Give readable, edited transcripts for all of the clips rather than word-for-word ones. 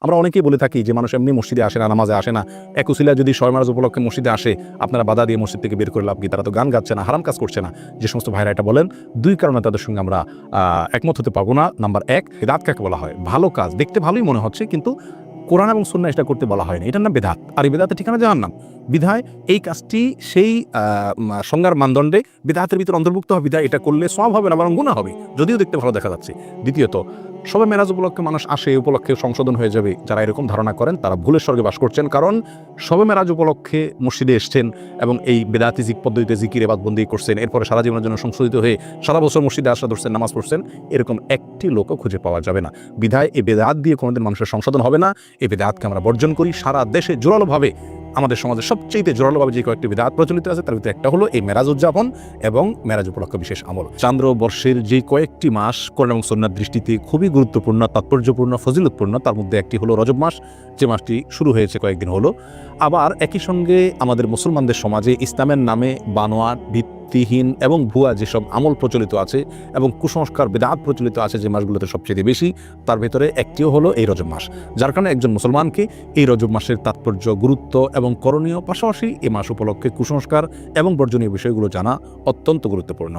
আমরা অনেকেই বলে থাকি যে মানুষ এমনি মসজিদে আসে না, নামাজে আসে না, এক উসিলা যদি শবে মেরাজ উপলক্ষে মসজিদে আসে আপনারা বাধা দিয়ে মসজিদ থেকে বের করে লাভ কি? তারা তো গান গাচ্ছে না, হারাম কাজ করছে না। যে সমস্ত ভাইরা এটা বলেন, দুই কারণে তাদের সঙ্গে আমরা একমত হতে পারবো না। নাম্বার এক, বেদাত কাকে বলা হয়? ভালো কাজ, দেখতে ভালোই মনে হচ্ছে কিন্তু কোরআন এবং সুন্নাহ এটা করতে বলা হয় না, এটার নাম বেদাত। আর এই বেদাতের ঠিকানা জাহান্নাম। বিধায় এই কাজটি সেই সংজ্ঞার মানদণ্ডে বিদাতের ভিতরে অন্তর্ভুক্ত হবে। বিধায় এটা করলে সওয়াব হবে না, বরং গুনাহ হবে, যদিও দেখতে ভালো দেখা যাচ্ছে। দ্বিতীয়ত, শবে মেরাজ উপলক্ষে মানুষ আসে, উপলক্ষে সংশোধন হয়ে যাবে, যারা এরকম ধারণা করেন তারা ভুলের স্বর্গে বাস করছেন। কারণ শবে মেরাজ উপলক্ষে মসজিদে এসছেন এবং এই বেদাতি পদ্ধতিতে জিকির ইবাদতবন্দি করছেন, এরপরে সারা জীবনের জন্য সংশোধিত হয়ে সারা বছর মসজিদে আসা ধরছেন, নামাজ পড়ছেন, এরকম একটি লোকও খুঁজে পাওয়া যাবে না। বিধায় এই বেদাত দিয়ে কোনোদিন মানুষের সংশোধন হবে না। এই বেদাতকে আমরা বর্জন করি। সারা দেশে জোরালোভাবে, আমাদের সমাজে সবচেয়ে জোরালোভাবে যে কয়েকটি বিদআত প্রচলিত আছে তার ভিতরে একটা হলো এই মেরাজ উদযাপন এবং মেরাজ উপলক্ষে বিশেষ আমল। চান্দ্র বর্ষের যে কয়েকটি মাস কোরআন এবং সুন্নাহর দৃষ্টিতে খুবই গুরুত্বপূর্ণ, তাৎপর্যপূর্ণ, ফজিলতপূর্ণ, তার মধ্যে একটি হলো রজব মাস, যে মাসটি শুরু হয়েছে কয়েকদিন হলো। আবার একই সঙ্গে আমাদের মুসলমানদের সমাজে ইসলামের নামে বানোয়াট, ভিত্তিহীন এবং ভুয়া যেসব আমল প্রচলিত আছে এবং কুসংস্কার বিদআত প্রচলিত আছে যে মাসগুলোতে সবচেয়ে বেশি, তার ভেতরে একটিও হলো এই রজব মাস। যার কারণে একজন মুসলমানকে এই রজব মাসের তাৎপর্য, গুরুত্ব এবং করণীয়, পাশাপাশি এই মাস উপলক্ষে কুসংস্কার এবং বর্জনীয় বিষয়গুলো জানা অত্যন্ত গুরুত্বপূর্ণ।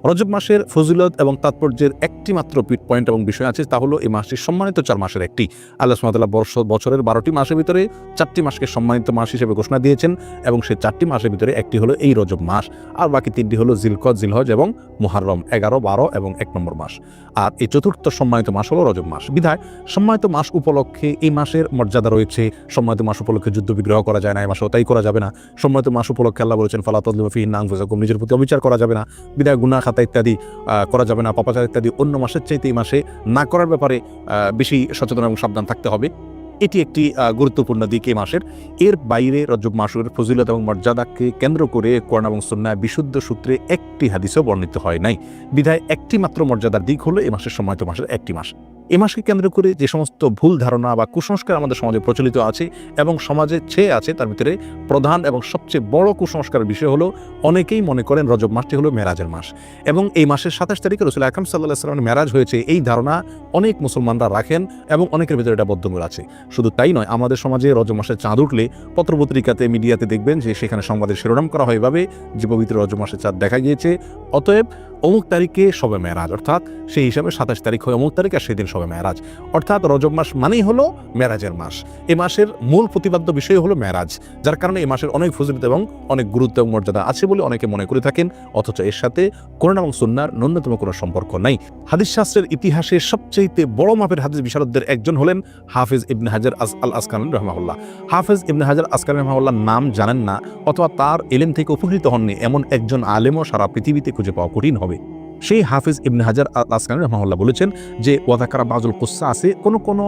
রজব মাসের ফজিলত এবং তাৎপর্যের একটি মাত্র পয়েন্ট এবং বিষয় আছে, তা হলো এই মাসটি সম্মানিত 4 মাসের একটি। আল্লাহ সুবহানাহু ওয়া তাআলা বছরের 12টি মাসের ভিতরে 4টি মাসকে সম্মানিত মাস হিসেবে ঘোষণা দিয়েছেন এবং সেই 4টি মাসের ভিতরে একটি হলো এই রজব মাস। আর বাকি 3টি হলো জিলকদ, জিলহজ এবং মুহাররম, 11, 12 এবং 1 নম্বর মাস। আর এই চতুর্থ সম্মানিত মাস হলো রজব মাস। বিধায় সম্মানিত মাস উপলক্ষে এই মাসের মর্যাদা রয়েছে। সম্মানিত মাস উপলক্ষে যুদ্ধ বিগ্রহ করা যায় না, এই মাসেও তাই করা যাবে না। সম্মানিত মাস উপলক্ষে আল্লাহ বলেছেন ফালা তাযলিমু ফীহিন্না আনফুসাকুম, নিজের প্রতি অবিচার করা যাবে না। বিধায় গুনাহ খাতা ইত্যাদি করা যাবে না, পাপাচার ইত্যাদি অন্য মাসের চাইতে এই মাসে না করার ব্যাপারে বেশি সচেতন এবং সাবধান থাকতে হবে। এটি একটি গুরুত্বপূর্ণ দিক এই মাসের। এর বাইরে রজব মাসের ফজিলত এবং মর্যাদাকে কেন্দ্র করে কোরআন এবং সুন্নাহ বিশুদ্ধ সূত্রে একটি হাদিসও বর্ণিত হয় নাই। বিধায় একটি মাত্র মর্যাদার দিক হলো এই মাসের সম্মানিত মাসের একটি মাস। এই মাসকে কেন্দ্র করে যে সমস্ত ভুল ধারণা বা কুসংস্কার আমাদের সমাজে প্রচলিত আছে এবং সমাজে ছেয়ে আছে, তার ভিতরে প্রধান এবং সবচেয়ে বড় কুসংস্কারের বিষয় হলো অনেকেই মনে করেন রজব মাসটি হলো মেরাজের মাস এবং এই মাসের 27 তারিখে রাসূল আকরাম সাল্লাল্লাহু আলাইহি ওয়াসাল্লামের মেরাজ হয়েছে, এই ধারণা অনেক মুসলমানরা রাখেন এবং অনেকের ভিতরে এটা বদ্ধমূল আছে। শুধু তাই নয়, আমাদের সমাজে রজব মাসের চাঁদ উঠলে পত্রপত্রিকাতে, মিডিয়াতে দেখবেন যে সেখানে সংবাদের শিরোনাম করা হয় এভাবে যে পবিত্র রজব মাসের চাঁদ দেখা গিয়েছে, অতএব অমুক তারিখে শবে মেরাজ, অর্থাৎ সেই হিসাবে 27 তারিখ হয় অমুক তারিখ আর সেদিন শবে মেরাজ। অর্থাৎ রজব মাস মানেই হলো মেরাজের মাস। এই মাসের মূল প্রতিপাদ্য বিষয় হলো মেরাজ, যার কারণে এই মাসের অনেক ফজিলত এবং অনেক গুরুত্ব এবং মর্যাদা আছে বলে অনেকে মনে করে থাকেন, অথচ এর সাথে কোরআন এবং সুন্নাহর ন্যূনতম কোনো সম্পর্ক নাই। হাদিস শাস্ত্রের ইতিহাসে সবচেয়ে বড় মাপের হাদিস বিশারদদের একজন হলেন হাফেজ ইবনে হাজার আল আসকালানী রাহিমাহুল্লাহ। হাফেজ ইবনে হাজার আসকালানী রাহিমাহুল্লাহর নাম জানেন না অথবা তার ইলম থেকে উপকৃত হননি এমন একজন আলেমও সারা পৃথিবীতে খুঁজে পাওয়া কঠিন হবে। সেই হাফেজ ইবনে হাজার আল আসকালানী রাহিমাহুল্লাহ বলেছেন যে ওয়াযাকারা বাযুল কুসসা আছে, কোনো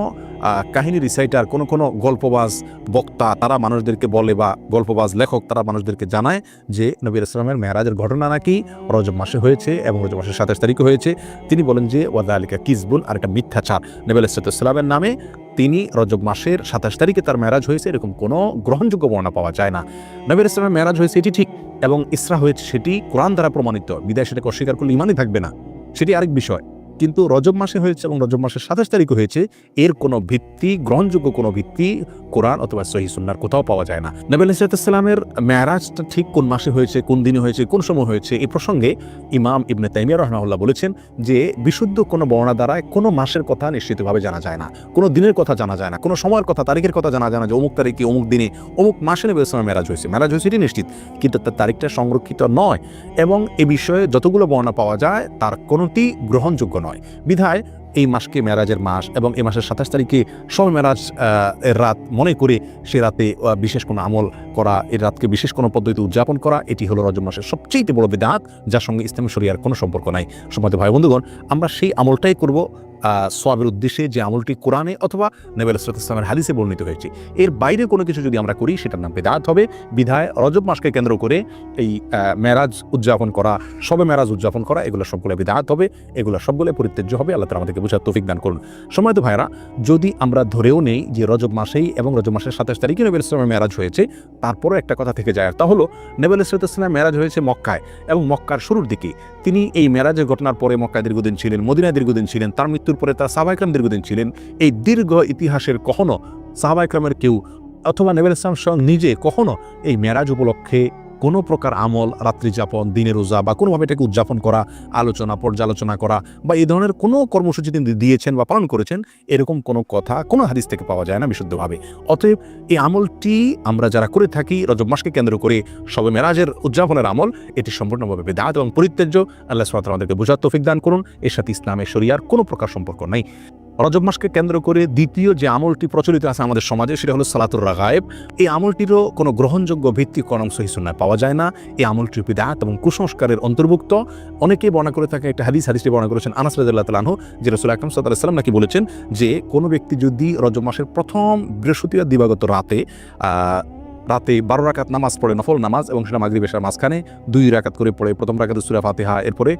কাহিনী রিসাইটার, কোনো গল্পবাজ বক্তা তারা মানুষদেরকে বলে বা গল্পবাজ লেখক তারা মানুষদেরকে জানায় যে নবী রাসূলুল্লাহ সাল্লাল্লাহু আলাইহি ওয়াসাল্লামের মেরাজের ঘটনা নাকি রজব মাসে হয়েছে এবং রজব মাসের 27 তারিখে হয়েছে। তিনি বলেন যে ওয়াযালিকা কিযবুন, আর এটা মিথ্যাচার। নবী আলাইহিস সালামের নামে তিনি রজব মাসের 27 তারিখে তার মেরাজ হয়েছে এরকম কোনো গ্রহণযোগ্য বর্ণনা পাওয়া যায় না। নবী রাসূলুল্লাহ সাল্লাল্লাহু মেরাজ হয়েছে এটি ঠিক এবং ইসরা হয়েছে সেটি কোরআন দ্বারা প্রমাণিত, বিদায় সেটাকে অস্বীকার করলে ইমানই থাকবে না, সেটি আরেক বিষয়। কিন্তু রজব মাসে হয়েছে এবং রজব মাসের 27 তারিখে হয়েছে, এর কোনো ভিত্তি, গ্রহণযোগ্য কোনো ভিত্তি কোরআন অথবা সহিহ সুন্নাহর কোথাও পাওয়া যায় না। নবী আলাইহিস সালামের মেরাজটা ঠিক কোন মাসে হয়েছে, কোন দিনে হয়েছে, কোন সময় হয়েছে, এই প্রসঙ্গে ইমাম ইবনে তাইমিয়া রাহিমাহুল্লাহ বলেছেন যে বিশুদ্ধ কোনো বর্ণনা দ্বারা কোনো মাসের কথা নিশ্চিতভাবে জানা যায় না, কোনো দিনের কথা জানা যায় না, কোনো সময়ের কথা, তারিখের কথা জানা যায় না যে অমুক তারিখে অমুক দিনে অমুক মাসে নবী সাল্লাল্লাহু মেরাজ হয়েছে এটি নিশ্চিত, কিন্তু তার তারিখটা সংরক্ষিত নয় এবং এ বিষয়ে যতগুলো বর্ণনা পাওয়া যায় তার কোনোটি গ্রহণযোগ্য নয়। বিধায় এই মাসকে মেরাজের মাস এবং এই মাসের 27 তারিখে শবে মেরাজ এর রাত মনে করে সে রাতে বিশেষ কোনো আমল করা, এই রাতকে বিশেষ কোনো পদ্ধতিতে উদযাপন করা, এটি হলো রজব মাসের সবচেয়ে বড় বিদআত, যার সঙ্গে ইসলামী শরিয়ার কোনো সম্পর্ক নাই। সম্মানিত ভাই বন্ধুগণ, আমরা সেই আমলটাই করব সওয়াবের উদ্দেশ্যে যে আমলটি কোরআনে অথবা নবী আলাইহিস সালামের হাদিসে বর্ণিত হয়েছে। এর বাইরে কোনো কিছু যদি আমরা করি সেটার নাম বিদআত হবে। বিধায় রজব মাসকে কেন্দ্র করে এই মেরাজ উদযাপন করা, শবে মেরাজ উদযাপন করা, এগুলো সবগুলো বিদআত হবে, এগুলো সবগুলো পরিত্যাজ্য হবে। আল্লাহ তাআলা আমাদেরকে বোঝার তৌফিক দান করুন। সম্মানিত ভাইরা, যদি আমরা ধরেও নেই যে রজব মাসেই এবং রজব মাসের 27 তারিখে নবী আলাইহিস সালামের মেরাজ হয়েছে, তারপরও একটা কথা থেকে যায়, তা হলো নবী আলাইহিস সালামের মেরাজ হয়েছে মক্কায় এবং মক্কার শুরুর দিকে। তিনি এই মেরাজের ঘটনার পরে মক্কায় দীর্ঘদিন ছিলেন, মদিনায় দীর্ঘদিন ছিলেন, তার মৃত্যুর মৃত্যুর পরে তার সাহাবা ইকরাম দীর্ঘদিন ছিলেন। এই দীর্ঘ ইতিহাসের কখনো সাহাবা ইকরামের কেউ অথবা নবী আলাইহিস সালাম স্বয়ং নিজে কখনো এই মেরাজ উপলক্ষে কোনো প্রকার আমল, রাত্রি যাপন, দিনের রোজা বা কোনোভাবে এটাকে উদযাপন করা, আলোচনা পর্যালোচনা করা বা এই ধরনের কোনো কর্মসূচি তিনি দিয়েছেন বা পালন করেছেন, এরকম কোনো কথা কোনো হাদিস থেকে পাওয়া যায় না বিশুদ্ধভাবে। অতএব এই আমলটি আমরা যারা করে থাকি রজব মাসকে কেন্দ্র করে শবে মেরাজের উদযাপনের আমল, এটি সম্পূর্ণভাবে বিদআত এবং পরিত্যাজ্য। আল্লাহ সুবহানাহু ওয়া তাআলা আমাদেরকে বোঝার তৌফিক দান করুন। এর সাথে ইসলামের শরিয়ার কোনো প্রকার সম্পর্ক নেই। রজব মাসকে কেন্দ্র করে দ্বিতীয় যে আমলটি প্রচলিত আছে আমাদের সমাজে, সেটা হলো সালাতুর রাগায়েব। এই আমলটিরও কোনো গ্রহণযোগ্য ভিত্তিক কোন সহিহ সুন্নাহ পাওয়া যায় না। এই আমলটি বিদআত এবং কুসংস্কারের অন্তর্ভুক্ত। অনেকেই বর্ণনা করে থাকে একটা হাদিসটি বর্ণনা করেছেন আনাস রাদিয়াল্লাহু তাআলা আনহু, যে রাসূল আকরাম সাল্লাল্লাহু আলাইহি ওয়াসাল্লাম নাকি বলেছেন যে কোনো ব্যক্তি যদি রজব মাসের প্রথম বৃহস্পতিবার দিবাগত রাতে 12 রাকাত নামাজ পড়ে, নফল নামাজ, এবং সেটা মাগরিব এশার মাঝখানে 2 রাকাত করে পড়ে, প্রথম রাকাতে সূরা ফাতিহা, এরপরে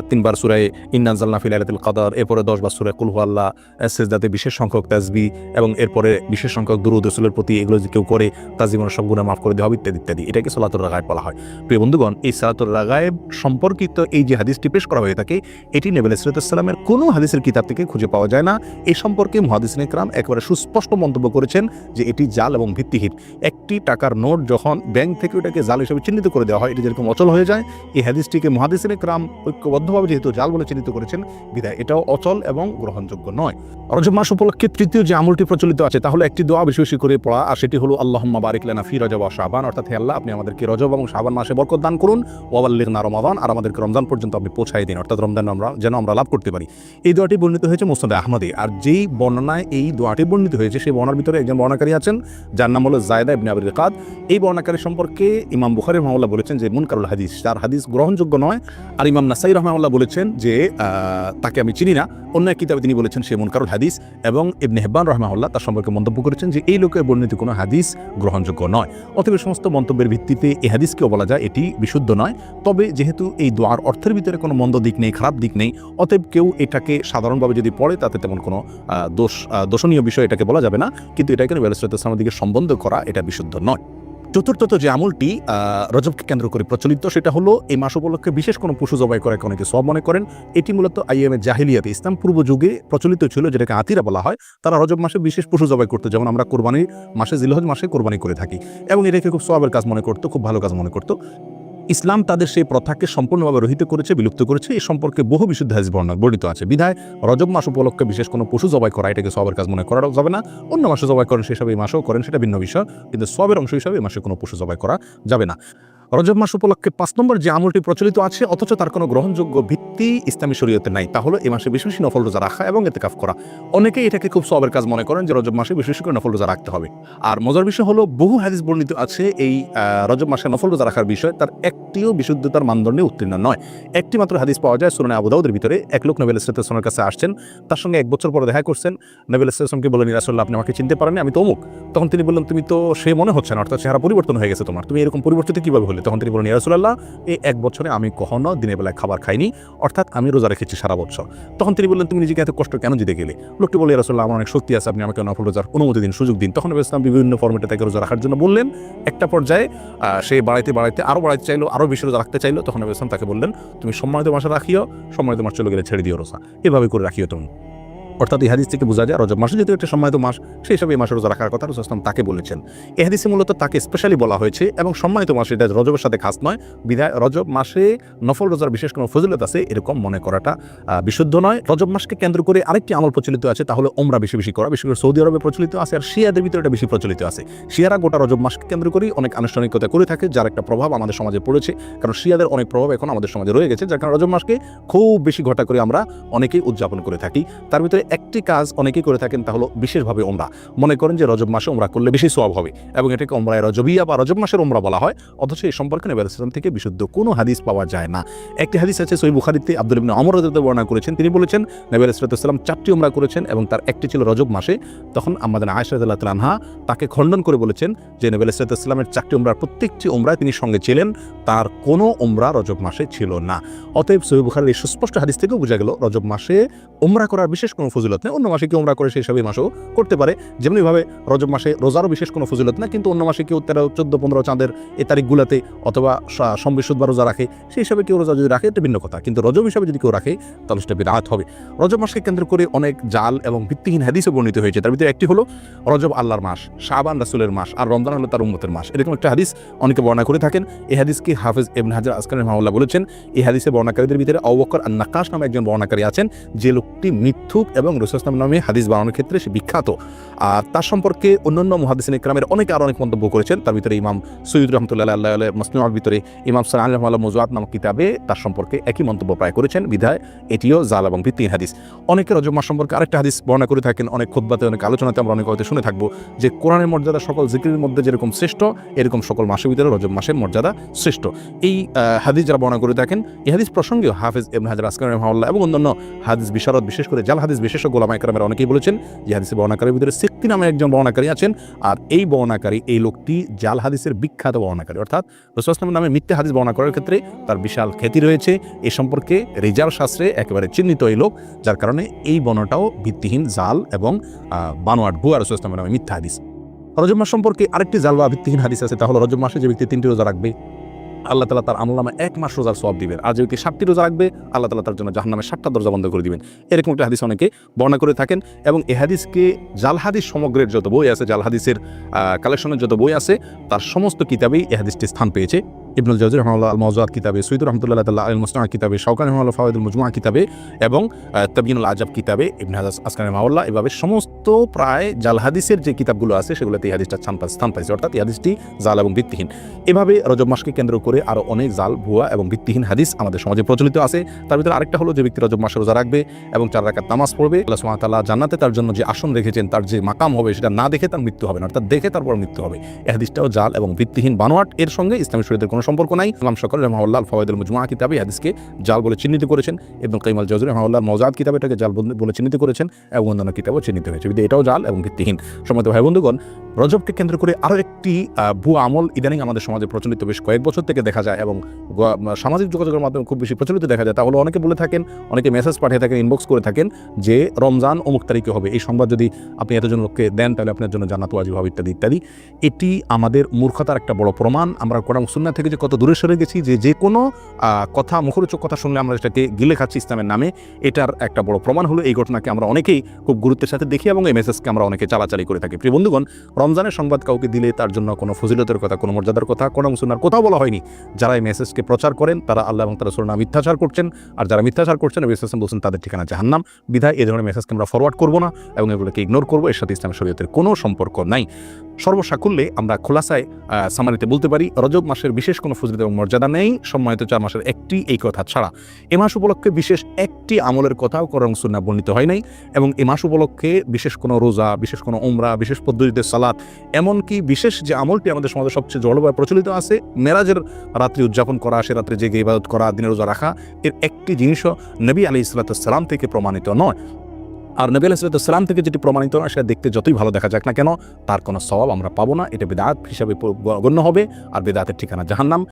3 বার সূরা ইন্না আনজালনা ফি লাইলাতুল কদর, এরপরে 10 বার সূরা কুল হুয়াল্লাহ, সিজদাতে বিশেষ সংখ্যক তাসবিহ এবং এরপরে বিশেষ সংখ্যক দুরূদ রাসূলের প্রতি, এগুলো যে কেউ করে তার জীবনের সব গুনাহ মাফ করে দেওয়া হবে ইত্যাদি ইত্যাদি। এটাকে সালাতুর রাগায়েব বলা হয়। প্রিয় বন্ধুগণ, এই সালাতুর রাগায়েব সম্পর্কিত এই যে হাদিসটি পেশ করা হয়ে থাকে, এটি নবী আলাইহিস সালামের কোনো হাদিসের কিতাব থেকে খুঁজে পাওয়া যায় না। এই সম্পর্কে মুহাদ্দিসিন ইকরাম একেবারে সুস্পষ্ট মন্তব্য করেছেন যে এটি জাল এবং ভিত্তিহীন। একটি টাকার নোট যখন ব্যাংক থেকে ওটাকে জাল হিসেবে চিহ্নিত করে দেওয়া হয়, এটি যেরকম অচল হয়ে যায়, এই হাদিসটিকে মুহাদ্দিসিন ইকরাম ঐক্যবদ্ধভাবে যেহেতু জাল বলে চিহ্নিত করেছেন, বিধায় এটাও অচল এবং গ্রহণযোগ্য নয়। রজব মাস উপলক্ষে তৃতীয় যে আমলটি প্রচলিত আছে তা হলো একটি দোয়া বেশি বেশি করে পড়া, আর সেটি হলো আল্লাহুম্মা বারিক লানা ফি রজব ওয়া শাবান, অর্থাৎ হে আল্লাহ, আপনি আমাদেরকে রজব এবং শাবান মাসে বরকত দান করুন, ওয়া বাল্লিগনা রমাদান, আর আমাদেরকে রমজান পর্যন্ত আপনি পৌঁছায় দিন, অর্থাৎ রমজান যেন আমরা লাভ করতে পারি। এই দোয়াটি বর্ণিত হয়েছে মুসনাদে আহমদে। আর যেই বর্ণনায় এই দোয়াটি বর্ণিত হয়েছে সেই বর্ণনার ভিতরে একজন বর্ণনাকারী আছেন যার নাম হলো যায়েদা ইবনে আবি রিকাদ। এই বর্ণনাকারী সম্পর্কে ইমাম বুখারী রাহিমাহুল্লাহ বলেছেন যে মুনকারুল হাদিস, তার হাদিস গ্রহণযোগ্য নয়। আর ইমাম নাসাই রাহিমাহুল্লাহ বলেছেন যে তাকে আমি চিনি না, অন্য এক কিতাবে তিনি বলেছেন সে মুনকারুল হাদিস। এবং ইবনে হিব্বান রাহিমাহুল্লাহ তার সম্পর্কে মন্তব্য করেছেন যে এই লোকের বর্ণিত কোনো হাদিস গ্রহণযোগ্য নয়। অতএব সমস্ত মন্তব্যের ভিত্তিতে এই হাদিসকেও বলা যায় এটি বিশুদ্ধ নয়। তবে যেহেতু এই দোয়ার অর্থের ভিতরে কোনো মন্দ দিক নেই, খারাপ দিক নেই, অতএব কেউ এটাকে সাধারণভাবে যদি পড়ে তাতে তেমন কোনো দোষণীয় বিষয় এটাকে বলা যাবে না। কিন্তু এটাকে নবী আলাইহিস সালামের দিকে সম্বন্ধ করা এটা বিশুদ্ধ নয়। চতুর্থত যে আমলটি রজবকে কেন্দ্র করে প্রচলিত, সেটা হলো এই মাস উপলক্ষে বিশেষ কোনো পশু জবাই করে অনেকে সওয়াব মনে করেন। এটি মূলত আইয়ামে জাহিলিয়াতে, ইসলাম পূর্ব যুগে প্রচলিত ছিল, যেটাকে আতিরা বলা হয়। তারা রজব মাসে বিশেষ পশু জবাই করতো, যেমন আমরা কোরবানির মাসে জিলহজ মাসে কোরবানি করে থাকি, এবং এটাকে খুব সওয়াবের কাজ মনে করতো, খুব ভালো কাজ মনে করতো। ইসলাম তাদের সেই প্রথাকে সম্পূর্ণভাবে রহিত করেছে, বিলুপ্ত করেছে। এই সম্পর্কে বহু বিশুদ্ধ হাদিস বর্ণিত আছে। বিধায় রজব মাস উপলক্ষে বিশেষ কোনো পশু জবাই করা এটাকে সওয়াবের কাজ মনে করা যাবে না। অন্য মাসে জবাই করেন সেসব এই মাসেও করেন, সেটা ভিন্ন বিষয়, কিন্তু সওয়াবের অংশ হিসাবে এই মাসে কোনো পশু জবাই করা যাবে না। রজব মাস উপলক্ষে 5 নম্বর যে আমলটি প্রচলিত আছে অথচ তার কোনো গ্রহণযোগ্য ভিত্তি ইসলামী শরীয়তে নাই, তা হলো এই মাসে বেশি বেশি নফল রোজা রাখা এবং ইতিকাফ করা। অনেকেই এটাকে খুব সওয়াবের কাজ মনে করেন যে রজব মাসে বেশি বেশি করে নফল রোজা রাখতে হবে। আর মজার বিষয় হলো বহু হাদিস বর্ণিত আছে এই রজব মাসে নফল রোজা রাখার বিষয়, তার একটিও বিশুদ্ধতার মানদণ্ডে উত্তীর্ণ নয়। একটি মাত্র হাদিস পাওয়া যায় সুনানে আবু দাউদের ভিতরে। এক লোক নবী আলাইহিস সালামের কাছে আসছেন, তার সঙ্গে 1 বছর পরে দেখা করছেন। নবী আলাইহিস সালামকে বললেন, ইয়া রাসূলুল্লাহ, আপনি আমাকে চিনতে পারেননি, আমি তো অমুক। তখন তিনি বললেন, তুমি তো সে মনে হচ্ছে না, অর্থাৎ চেহারা পরিবর্তন হয়ে গেছে তোমার, তুমি এরকম পরিবর্তিত কিভাবে হলে? তখন তিনি বললেন, ইয়া রাসূলুল্লাহ, এই 1 বছরে আমি কখনো দিনের বেলায় খাবার খাইনি, অর্থাৎ আমি রোজা রেখেছি সারা বছর। তখন তিনি বললেন, তুমি নিজেকে এত কষ্ট কেন দিতে গেলে? লোকটি বলে, ইয়া রাসূলুল্লাহ, আমার অনেক শক্তি আছে, আপনি আমাকে নফল রোজার অনুমতি দিন, সুযোগ দিন। তখন নবী ইসলাম বিভিন্ন ফরম্যাটে তাকে রোজা রাখার জন্য বললেন। একটা পর্যায়ে সে বাড়াইতে আরও বাড়াইতে চাইলো, আরও বেশি রোজা রাখতে চাইলো। তখন নবী ইসলাম তাকে বললেন, তুমি সম্মানিত মাসে রাখিও, সম্মানিত মাস চলে গেলে ছেড়ে দিও রোজা, এভাবে করে রাখিও তুমি। অর্থাৎ এই হাদিস থেকে বোঝা যায় রজব মাসে যেহেতু একটা সম্মানিত মাস, সেই হিসাবে এই মাসে রোজা রাখার কথা রাসূল সাল্লাল্লাহু আলাইহি ওয়াসাল্লাম তাকে বলেছেন। এই হাদিসে মূলত তাকে স্পেশালি বলা হয়েছে, এবং সম্মানিত মাস এটা রজবের সাথে খাস নয়, বিধায় রজব মাসে নফল রোজার বিশেষ কোনো ফজিলত আছে এরকম মনে করাটা বিশুদ্ধ নয়। রজব মাসকে কেন্দ্র করে আরেকটি আমল প্রচলিত আছে, তাহলে ওমরা বেশি বেশি করা, বিশেষ করে সৌদি আরবে প্রচলিত আছে, আর শিয়াদের ভিতরে এটা বেশি প্রচলিত আছে। শিয়ারা গোটা রজব মাসকে কেন্দ্র করেই অনেক আনুষ্ঠানিকতা করে থাকে, যার একটা প্রভাব আমাদের সমাজে পড়েছে, কারণ শিয়াদের অনেক প্রভাব এখন আমাদের সমাজে রয়ে গেছে, যার কারণে রজব মাসকে খুব বেশি ঘটা করে আমরা অনেকেই উদযাপন করে থাকি। তার ভিতরে একটি কাজ অনেকেই করে থাকেন, তা হলো বিশেষভাবে ওমরা। মনে করেন যে রজব মাসে ওমরা করলে বেশি সওয়াব হবে, এবং এটাকে ওমরায়ে রজবিয়া বা রজব মাসের ওমরা বলা হয়। অথচ এই সম্পর্কে নবী আলাইহিস সালাম থেকে বিশুদ্ধ কোনো হাদিস পাওয়া যায় না। একটি হাদিস আছে সহিহ বুখারীতে, আব্দুল্লাহ ইবনে ওমর রাদিয়াল্লাহু আনহু বর্ণনা করেছেন। তিনি বলেছেন নবী আলাইহিস সালাম 4টি ওমরা করেছেন, এবং তার একটি ছিল রজব মাসে। তখন আমাদের আয়েশা রাদিয়াল্লাহু তাআলা আনহা তাকে খণ্ডন করে বলেছেন যে নবী আলাইহিস সালামের 4টি ওমরার প্রত্যেকটি ওমরায় তিনি সঙ্গে ছিলেন, তার কোনো ওমরা রজব মাসে ছিল না। অতএব সহিহ বুখারীর এই সুস্পষ্ট হাদিস থেকেও বোঝা গেল রজব মাসে ওমরা করার বিশেষ কোনো ফজিলত নেই, অন্য মাসে কেউ উমরা করে সেই হিসাবে মাসেও করতে পারে। যেমনিভাবে রজব মাসে রোজারও বিশেষ কোনো ফজিলত না, কিন্তু অন্য মাসে কেউ 13, 14, 15 চাঁদের এই তারিখগুলোতে অথবা বৃহস্পতিবার রোজা রাখে, সেই হিসাবে কেউ রোজা যদি রাখে এটা ভিন্ন কথা, কিন্তু রজব হিসাবে যদি কেউ রাখে তাহলে সেটা বিদআত হবে। রজব মাসকে কেন্দ্র করে অনেক জাল এবং ভিত্তিহীন হাদিসও বর্ণিত হয়েছে। তার ভিতরে একটি হলো রজব আল্লাহর মাস, শাবান রাসূলের মাস, আর রমজান হলো তার উম্মতের মাস, এরকম একটা হাদিস অনেকে বর্ণনা করে থাকেন। এই হাদিসকে হাফেজ ইবনে হাজার আসকালানি রাহিমাহুল্লাহ বলেছেন, এই হাদিসের বর্ণনাকারীদের ভিতরে আবু বকর আন-নাক্কাশ নামে একজন বর্ণনাকারী আছেন, যে লোকটি মিথ্যুক এবং রাসূল সাল্লাল্লাহু আলাইহি ওয়াসাল্লাম নামে হাদিস বানানোর ক্ষেত্রে সে বিখ্যাত। আর তার সম্পর্কে অন্যান্য মুহাদ্দিসিন ইকরামের অনেকে আরো অনেক মন্তব্য করেছেন। তার ভিতরে ইমাম সৈয়দ রাহমাতুল্লাহি আলাইহি মুসলিমের ভিতরে ইমাম সালাহ রাহিমাহুল্লাহ মওযুআত নামক কিতাবে তার সম্পর্কে একই মন্তব্য প্রায় করেছেন, বিধায় এটিও জাল এবং ভিত্তিহীন হাদিস। অনেকে রজব মাস সম্পর্কে আরেকটা হাদিস বর্ণনা করে থাকেন, অনেক খুতবাতে অনেক আলোচনাতে আমরা অনেক হয়তো শুনে থাকবো, যে কোরআনের মর্যাদা সকল জিকিরের মধ্যে যেরকম শ্রেষ্ঠ, এরকম সকল মাসের ভিতরে রজব মাসের মর্যাদা শ্রেষ্ঠ। এই হাদিস যারা বর্ণনা করে থাকেন, এই হাদিস প্রসঙ্গেও হাফেজ ইবনে হাজার আসকালানি রাহিমাহুল্লাহ এবং অন্যান্য হাদিস বিশারদ, বিশেষ করে জাল হাদিস বিশেষজ্ঞ উলামা ইকরামের অনেকেই বলেছেন যে হাদিসের বর্ণনাকারীর ভিতরে সিক্তি নামে একজন বর্ণনাকারী আছেন, আর এই বর্ণনাকারী, এই লোকটি জাল হাদিসের বিখ্যাত বর্ণনাকারী, অর্থাৎ রাসূল সাল্লাল্লাহু আলাইহি ওয়াসাল্লাম নামে মিথ্যা হাদিস বর্ণনা করার ক্ষেত্রে তার বিশাল খ্যাতি রয়েছে। এ সম্পর্কে রিজাল শাস্ত্রে একেবারে চিহ্নিত এই লোক, যার কারণে এই বর্ণনাটাও ভিত্তিহীন, জাল এবং বানোয়াট, ভুয়া রাসূল সাল্লাল্লাহু আলাইহি ওয়াসাল্লামের নামে মিথ্যা হাদিস। রজব মাস সম্পর্কে আরেকটি জাল বা ভিত্তিহীন হাদিস আছে, তা হলো রজব মাসে যে ব্যক্তি 3টি রোজা রাখবে আল্লাহ তাআলা তার আমলনামায় 1 মাস রোজার সওয়াব দিবেন, আর যে ব্যক্তি 7টি রোজা রাখবে আল্লাহ তাআলা তার জন্য জাহান্নামের 7টা দরজা বন্ধ করে দিবেন। এরকম একটা হাদিস অনেকে বর্ণনা করে থাকেন, এবং এই হাদিসকে জাল হাদিস সমগ্রের যত বই আছে, জাল হাদিসের কালেকশনের যত বই আছে, তার সমস্ত কিতাবেই এই হাদিসটি স্থান পেয়েছে। ইবনুল জাওজি রাহিমাহুল্লাহ আল মাওযুআত কিতাবে, সৈয়দ রাহমাতুল্লাহি তাআলা আল মুসনাদ কিতাবে, শাওকানি রাহিমাহুল্লাহ ফাওয়াইদুল মুজমুআ কিতাবে, এবং তাবয়িনুল আজাব কিতাবে ইবনে হাজার আসকালানি রাহিমাহুল্লাহ, এভাবে সমস্ত প্রায় জাল হাদিসের যে কিতাবগুলো আছে সেগুলোতে এই হাদিসটা স্থান পাইছে, অর্থাৎ এই হাদিসটি জাল এবং ভিত্তিহীন। এভাবে রজব মাসকে কেন্দ্র করে আরো অনেক জাল, ভুয়া এবং ভিত্তিহীন হাদিস আমাদের সমাজে প্রচলিত আছে। তার ভিতরে আরেকটা হলো, যে ব্যক্তি রজব মাসে রোজা রাখবে এবং 4 রাকাত নামাজ পড়বে, আল্লাহ সুবহানাহু ওয়া তাআলা জান্নাতে তার জন্য যে আসন রেখেছেন, তার যে মাকাম হবে, সেটা না দেখে তার মৃত্যু হবে না, অর্থাৎ দেখে তারপর মৃত্যু হবে। এই হাদিসটাও জাল এবং ভিত্তিহীন, বানোয়াট, এর সঙ্গে ইসলামী শরীয়তের কোনো সম্পর্ক নাই। ইমাম শাওকানি রাহিমাহুল্লাহ আল ফাওয়াইদুল মুজমুআ কিতাবে এই হাদিসকে জাল বলে চিহ্নিত করেছেন, ইবনুল কাইয়িম আল জাওজি রাহিমাহুল্লাহ মাওযুআত কিতাবে এটাকে জাল বলে চিহ্নিত করেছেন, এবং অন্যান্য কিতাবও চিহ্নিত হয়েছে, এটাও জাল এবং ভিত্তিহীন। সম্মানিত ভাই বন্ধুগণ, রজবকে কেন্দ্র করে আরও একটি ভুয়া আমল ইদানিং আমাদের সমাজে প্রচলিত বেশ কয়েক বছর থেকে দেখা যায়, এবং সামাজিক যোগাযোগের মাধ্যমে খুব বেশি প্রচলিত দেখা যায়। তাহলে অনেকে বলে থাকেন, অনেকে মেসেজ পাঠিয়ে থাকেন, ইনবক্স করে থাকেন যে রমজান অমুক তারিখে হবে, এই সংবাদ যদি আপনি এতজন লোককে দেন তাহলে আপনার জন্য জান্নাত ওয়াজিব হবে, ইত্যাদি ইত্যাদি। এটি আমাদের মূর্খতার একটা বড় প্রমাণ। আমরা কোরআন সুন্নাহ থেকে যে কত দূরে সরে গেছি, যে কোনো কথা, মুখরোচক কথা শুনলে আমরা সেটাকে গিলে খাচ্ছি ইসলামের নামে, এটার একটা বড় প্রমাণ হলো এই ঘটনাকে আমরা অনেকেই খুব গুরুত্বের সাথে দেখি, এবং এই মেসেজকে আমরা অনেকে চালাচালি করে থাকি। প্রিয় বন্ধুগণ, রমজানের সংবাদ কাউকে দিলে তার জন্য কোনো ফজিলতের কথা, কোনো মর্যাদার কথা, কোনো সুন্নাহর কথাও বলা হয়নি। যারা এই মেসেজকে প্রচার করেন তারা আল্লাহ এবং তার রাসূলের নামে মিথ্যাচার করছেন, আর যারা মিথ্যাচার করছেন নবী সাল্লাল্লাহু আলাইহি ওয়াসাল্লাম বলছেন তাদের ঠিকানা জাহান্নাম। বিধায় এই ধরনের মেসেজকে আমরা ফরওয়ার্ড করব না এবং এগুলোকে ইগনোর করব, এর সাথে ইসলাম শরীয়তের কোনো সম্পর্ক নাই। সর্বসাকুল্যে আমরা খোলাসায় সামারিতে বলতে পারি, রজব মাসের বিশেষ কোনো ফজিলত এবং মর্যাদা নেই সম্মানিত 4 মাসের একটি এই কথা ছাড়া। এ মাস উপলক্ষে বিশেষ একটি আমলের কথাও কোরআন সুন্নাহ বর্ণিত হয় নাই, এবং এ মাস উপলক্ষে বিশেষ কোনো রোজা, বিশেষ কোনো উমরা, বিশেষ পদ্ধতিতে সালাত, এমনকি বিশেষ যে আমলটি আমাদের সমাজে সবচেয়ে জড়ভাবে প্রচলিত আছে, মেরাজের রাত্রি উদযাপন করা, সে রাত্রে জেগে ইবাদত করা, দিনে রোজা রাখা, এর একটি জিনিসও নবী আলাইহিস সালাম থেকে প্রমাণিত নয়। আর নবী আলাইহিস সালাম থেকে যেটি প্রমাণিত নয়, সেটা দেখতে যতই ভালো দেখা যাক না কেন, তার কোনো সওয়াব আমরা পাবো না। এটা বিদআত হিসাবে গণ্য হবে, আর বিদআতের ঠিকানা জাহান্নাম।